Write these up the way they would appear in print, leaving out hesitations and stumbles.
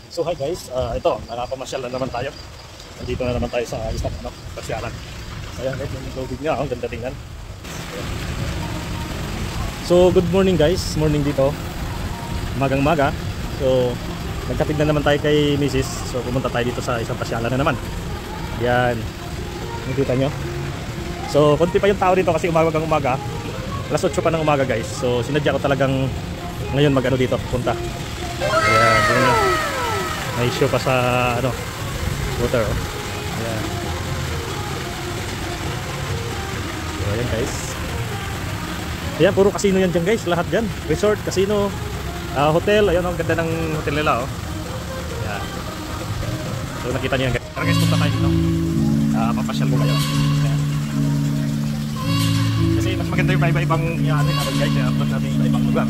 So hi guys, ito, nakapamasyal na naman tayo. Nandito na naman tayo sa isang pasyalan. Ayan guys, yung tubig niya, ang ganda tingnan. So good morning guys, morning dito. Magang maga. So nagkapit na naman tayo kay Mrs. So pumunta tayo dito sa isang pasyalan na naman. Yan, nakita nyo. So konti pa yung tao dito kasi umagang umaga. Alas 8 pa ng umaga guys. So sinadya ko talagang ngayon mag-ano dito, punta. Ayan, yun na. May issue pa sa ano, water. Ayan. So ayan guys. Ayan, puro casino yan dyan guys, lahat dyan. Resort, casino, hotel. Ayan, ang ganda ng hotel nila oh. Ayan. So nakita nyo yan guys. Tara guys, punta tayo dito. Papasyal ko kayo. Ayan. Kasi mas maganda yung iba-ibang ano guys, upload natin iba-ibang lugar.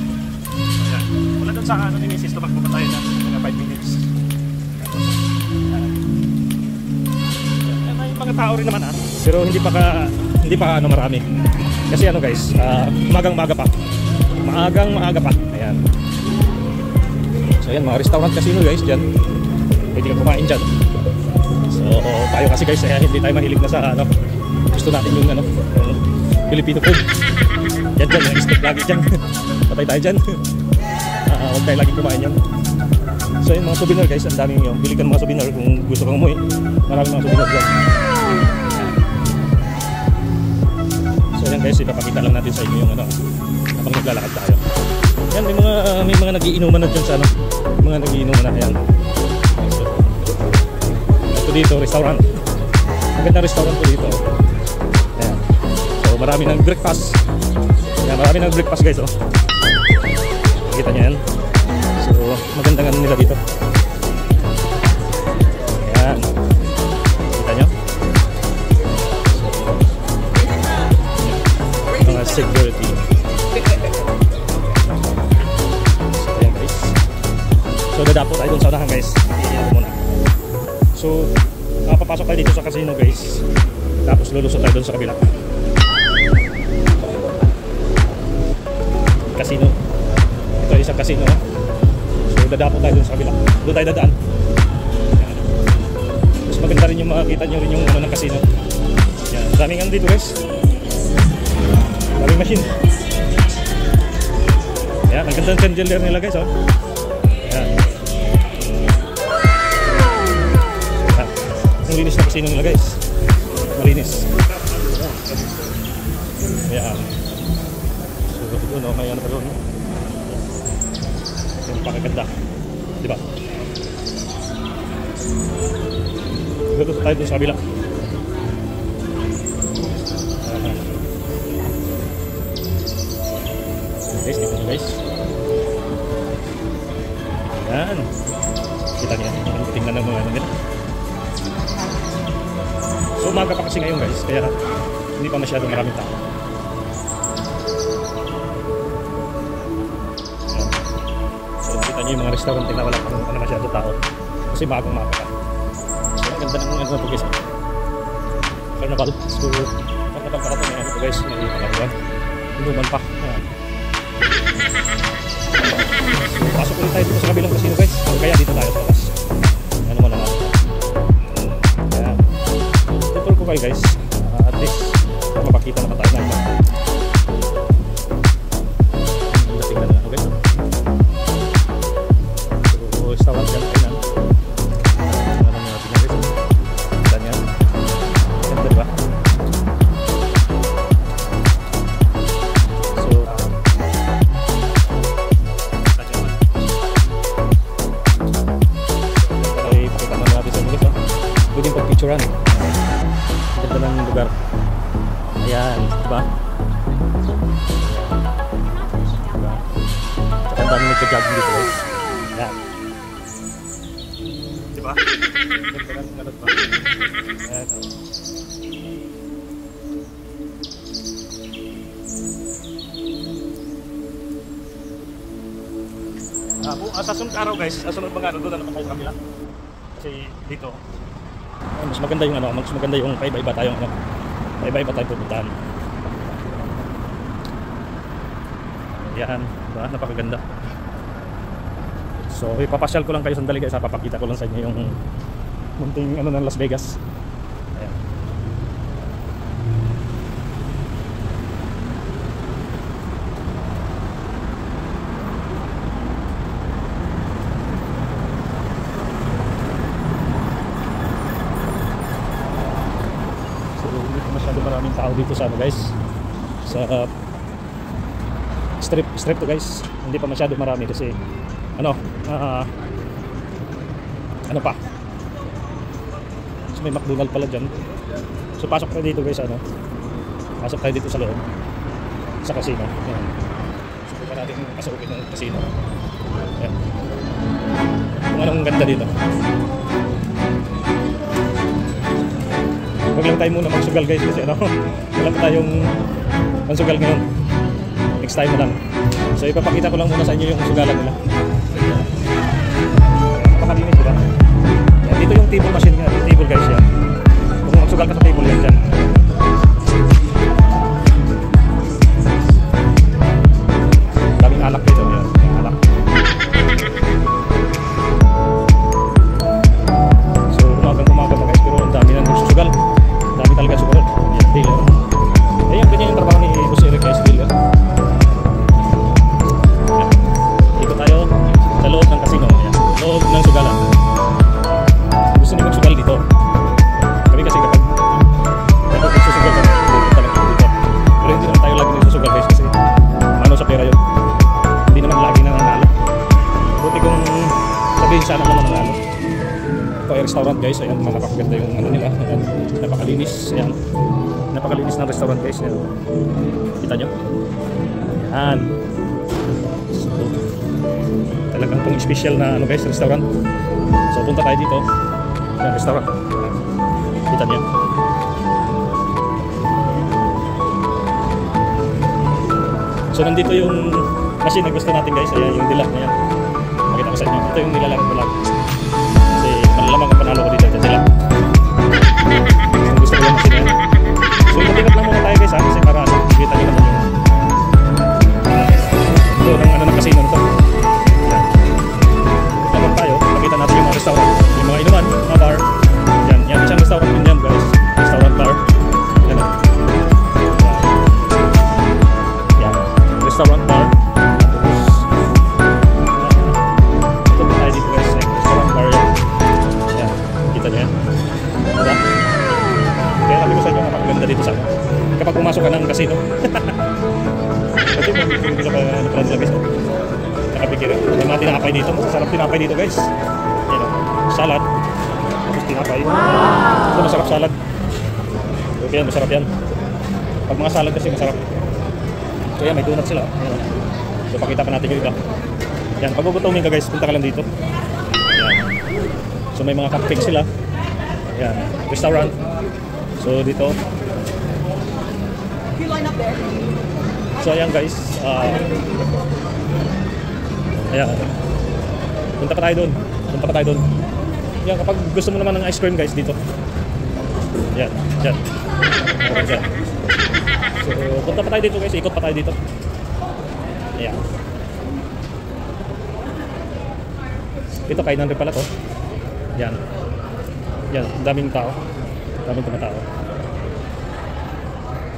Ayan. Wala dun sa ano ni Mrs. Tumakbo pa tayo ng mga 5 minutes. Ayan, may mga tao rin naman pero hindi pa ano marami. Kasi ano guys, maagang-maaga pa. Maagang-maaga pa. Ayan. So ayan, mga restaurant casino guys dyan. Pwede ka kumain dyan. So tayo kasi guys, hindi tayo mahilig na sa ano. Gusto natin yung ano, yung Filipino food. Yan dyan, yung steak lagi dyan. Patay tayo dyan. Huwag tayo lagi kumain yan. So yung mga souvenir guys, ang daming yun. Bili ka ng mga souvenir kung gusto kang umuwi. Maraming mga souvenir dyan. So yan guys, ipapakita lang natin sa inyo yung ano, habang naglalakad tayo. Yan, may mga nagiinuman na dyan sa ano. May mga nagiinuman na, ayan. So, ito dito, restaurant. Magandang restaurant po dito. Ayan. So marami ng breakfast. Ayan, marami ng breakfast guys oh. Kita nyo yan. So magandang ano nila dito. Ayan. Kita nyo. Mga security. So ayan guys. So dadapo tayo dun sa unahan guys. Iyan ko muna. So papasok tayo dito sa casino guys. Tapos lulusot tayo dun sa kabila. Casino. Ito ay isang casino. So dadapo tayo dun sa kabila. Doon tayo dadaan. Ayan. Mas maganda rin yung makikita nyo rin yung ano ng casino. Ayan. Daming ano dito guys. Daming machine. Ayan. Ang ganda ng chandelier nila guys oh. Ayan. Ayan. Ang linis na casino nila guys. Malinis. Ayan. So doon oh, may ano pa doon. Yung pakaganda, diba? Dito tayo dun sa kabila. Guys, dito na guys. Ayan. Kita niya, tingnan ng mga ano. So umaga pa kasi ngayon guys, kaya hindi pa masyadong maraming tao. Yung mga restaurant na wala pang ano masyado tao kasi maagang maaga pa. So ang ganda ng ano ito guys, Carnival. So pagkatang parato na ito guys, may pangalawan inuman pa. Ayan. So pasok ulit tayo dito sa kabilang casino guys, kaya dito tayo sa labas. Ano man naman. Ayan, tutur ko kayo guys, at least mapakita naman tayo na tingnan na ako guys. Restaurant yan, kainan. Marami natin yung guys. Ganyan. Ganda diba? So ay pakita naman natin sa mga guys. Pwedeng pag-picturean. Ganda ng lugar. Ayan, diba? Diba? Tsaka ang daming nagka-jogging dito guys. Ayan. Diba? Ganda ng ganot ba? Ayan. Sa sunod araw guys, sa sunod mga ano doon na naman tayo sa kabila. Kasi dito, mas maganda yung ano, mas maganda yung iba-iba tayong ano. Iba-iba tayong pupuntahan. Ayan, diba? Napakaganda. So ipapasyal ko lang kayo sandali guys, papakita ko lang sa inyo yung munting ano ng Las Vegas. Ayan. So hindi pa masyado maraming tao dito sa ano guys, sa strip to guys. Hindi pa masyado marami kasi ano ano pa, so may McDonald pala dyan. So pasok tayo dito guys, ano, pasok tayo dito sa loob sa casino. Ayan. So kung natin pasukin ng casino. Ayan. Kung anong ganda dito, huwag lang tayo muna magsugal guys kasi ano, wala pa tayong magsugal ngayon, next time na lang. So ipapakita ko lang muna sa inyo yung sugalan nila. Napakalinis diba? Yan, dito yung table machine nga, yung table guys yan. Kung magsugal ka sa table yan dyan. Daming alak dito, yan, alak. So umagang na guys, pero ang dami na nagsusugal. Dami talaga sugal. Yan, dealer. Ayan, ganyan yung trabaho ni Boss Eric guys, dealer. Tayo sa loob ng casino, ayan, loob ng sugalan. Gusto niyo magsugal dito. Kami kasi kapag nagsusugal kami, talaga dito. Pero hindi naman tayo lagi nagsusugal guys kasi ano sa pera yun. Hindi naman lagi nananalo. Buti kung sabihin sana naman nananalo. Ito ay restaurant guys, ayan, napakaganda yung ano nila. Ayan, napakalinis, ayan. Napakalinis ng restaurant guys. Ayan. Kita nyo? Ayan. Talagang pong special na ano guys, restaurant. So punta tayo dito. Yan, restaurant. Kita niyo. So nandito yung machine na gusto natin guys. Ayan yung dilag na yan. Pakita ko sa inyo. Ito yung nilalang kasi malalamang ang panalo ko dito sa dilag. So gusto ko yung machine na yan. So ipatingat lang muna tayo guys ha, kasi para kita nyo naman yung ito ng ano ng casino na to. Tayo, pakita natin yung mga restaurant, yung mga inuman, mga bar. Yan, yan isang restaurant din yan guys, restaurant bar. Yan, yan, restaurant bar. Ito po tayo dito guys, restaurant bar yan. Yan, kita nyo yan. Diba? Kaya sabi ko sa inyo, napakaganda dito sa kapag pumasok ka ng casino. Ito yung bisa ka naprad nila guys. Nakapigil. May mga tinapay dito. Masarap tinapay dito guys. Yan o. Salad. Tapos tinapay. Ito masarap salad. Okay yan, masarap yan. Pag mga salad kasi masarap. So yan, may donut sila. Yan. So pakita pa natin yung iba. Yan, pag gugutumin ka guys, punta ka lang dito. Yan. So may mga cupcake sila. Yan. Restaurant. So dito. So ayan guys. Ayan. Punta pa tayo doon. Punta pa tayo doon. Yan, kapag gusto mo naman ng ice cream guys dito. Yan, dyan. O, dyan. So, punta pa tayo dito guys. Ikot pa tayo dito. Ayan. Ito, kainan rin pala to. Yan. Yan, daming tao. Daming tumatao.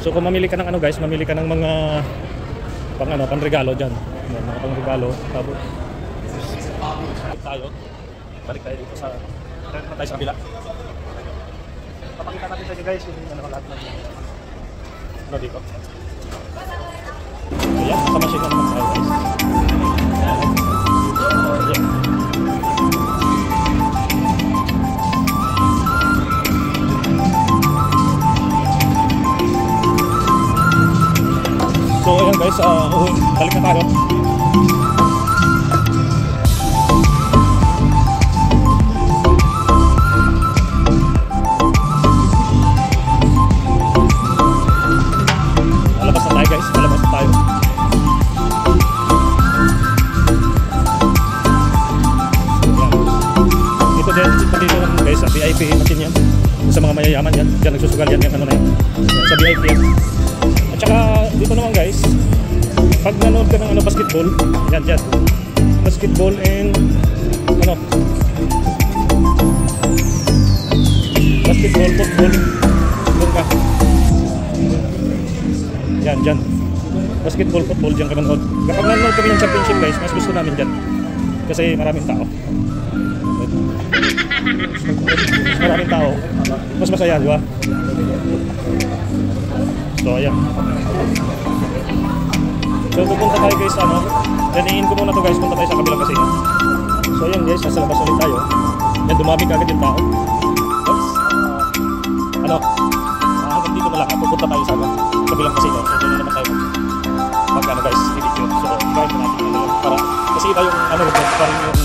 So, kung mamili ka ng ano guys, mamili ka ng mga pang ano, pang regalo dyan. Yan, mga pang regalo. Tapos balik tayo dito sa tayo sa kabila. Papakita natin sa inyo guys yung ano, lahat ng ano dito. So yan, sa machine na naman tayo guys. Yan. So ayan guys, balik na tayo. Malabas na tayo guys, malabas na tayo. Ito dito guys, VIP machine yan. Sa mga mayayaman yan, dyan nagsusugal yan yung ano na yan. Sa VIP yan. At saka dito naman guys, pag nanood ka ng ano, basketball, yan dyan. Basketball and ano, basketball, football, doon ka. Yan, dyan. Basketball, football, dyan ka manood. Kapag nanonood kami ng championship guys, mas gusto namin dyan. Kasi maraming tao. Mas maraming tao. Mas masaya, di ba? So, ayan. So, pupunta tayo guys sa ano. Daniin ko muna to guys, punta tayo sa kabilang casino. So, ayan guys, nasa labas ulit tayo. Yan, dumami kagad yung tao. Guys, ano, hanggang dito na lang. Pupunta tayo sa kabilang casino. So, doon na naman tayo mag ano guys, i-video. So, i-guide mo natin ano, para kasi iba yung ano, pa rin yung